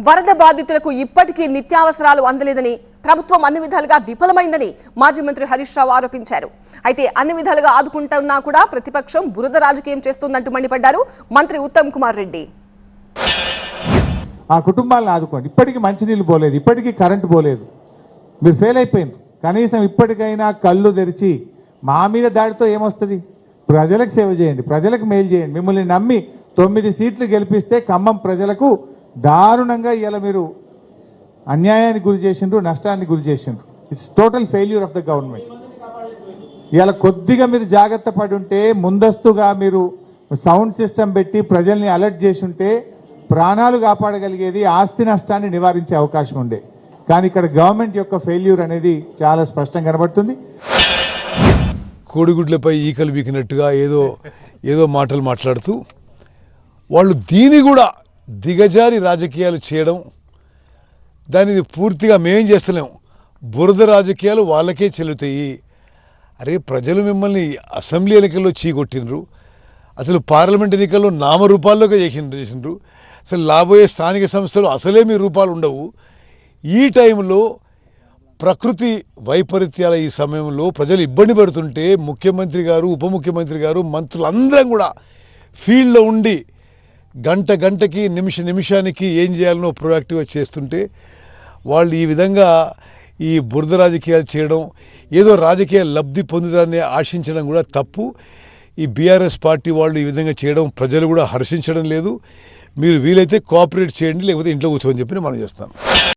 వరద బాధితులకు ఇప్పటికీ నిత్యావసరాలు అందలేదని, ప్రభుత్వం అన్ని విధాలుగా విఫలమైందని మాజీ మంత్రి హరీష్ రావు ఆరోపించారు. అయితే అన్ని విధాలుగా ఆదుకుంటున్నా కూడా ప్రతిపక్షం బురద రాజకీయం చేస్తుందంటూ మండిపడ్డారు మంత్రి ఉత్తమ్ కుమార్ రెడ్డి. ఆ కుటుంబాలను ఆదుకోండి. ఇప్పటికీ మంచినీళ్ళు పోలేదు, ఇప్పటికీ కరెంటు పోలేదు, మీరు ఫెయిల్ అయిపోయింది. కనీసం ఇప్పటికైనా కళ్ళు తెరిచి మా మీద దాడితో ఏమొస్తుంది, ప్రజలకు సేవ చేయండి, ప్రజలకు మేలు చేయండి. మిమ్మల్ని నమ్మి 9 సీట్లు గెలిపిస్తే ఖమ్మం ప్రజలకు దారుణంగా ఇలా మీరు అన్యాయానికి గురి చేసిండ్రు, నష్టానికి గురి చేసిండ్రు. It's total failure of the government. ఇలా కొద్దిగా మీరు జాగ్రత్త పడి ఉంటే, ముందస్తుగా మీరు సౌండ్ సిస్టమ్ పెట్టి ప్రజల్ని అలర్ట్ చేసి ఉంటే ప్రాణాలు కాపాడగలిగేది, ఆస్తి నష్టాన్ని నివారించే అవకాశం ఉండే. కానీ ఇక్కడ గవర్నమెంట్ యొక్క ఫెయిల్యూర్ అనేది చాలా స్పష్టంగా కనబడుతుంది. కోడిగుడ్లపై ఈకలు బీకినట్టుగా ఏదో మాటలు మాట్లాడుతూ వాళ్ళు దీన్ని కూడా దిగజారి రాజకీయాలు చేయడం, దాన్ని పూర్తిగా మేమేం చేస్తలేము, బురద రాజకీయాలు వాళ్ళకే చెల్లుతాయి. అరే, ప్రజలు మిమ్మల్ని అసెంబ్లీ ఎన్నికల్లో చీకొట్టినరు, అసలు పార్లమెంట్ ఎన్నికల్లో నామరూపాల్లోకి చేసిండ్రు, అసలు రాబోయే స్థానిక సంస్థలు అసలే మీ రూపాలు ఉండవు. ఈ టైంలో ప్రకృతి వైపరీత్యాల ఈ సమయంలో ప్రజలు ఇబ్బంది పడుతుంటే ముఖ్యమంత్రి గారు, ఉప ముఖ్యమంత్రి గారు, మంత్రులందరం కూడా ఫీల్డ్లో ఉండి గంటకి నిమిషానికి ఏం చేయాలనో ప్రొయాక్టివ్గా చేస్తుంటే వాళ్ళు ఈ విధంగా ఈ బురద రాజకీయాలు చేయడం, ఏదో రాజకీయ లబ్ధి పొందుతారని ఆశించడం కూడా తప్పు. ఈ బీఆర్ఎస్ పార్టీ వాళ్ళు ఈ విధంగా చేయడం ప్రజలు కూడా హర్షించడం లేదు. మీరు వీలైతే కోఆపరేట్ చేయండి, లేకపోతే ఇంట్లో కూర్చోని చెప్పి మనం చేస్తాం.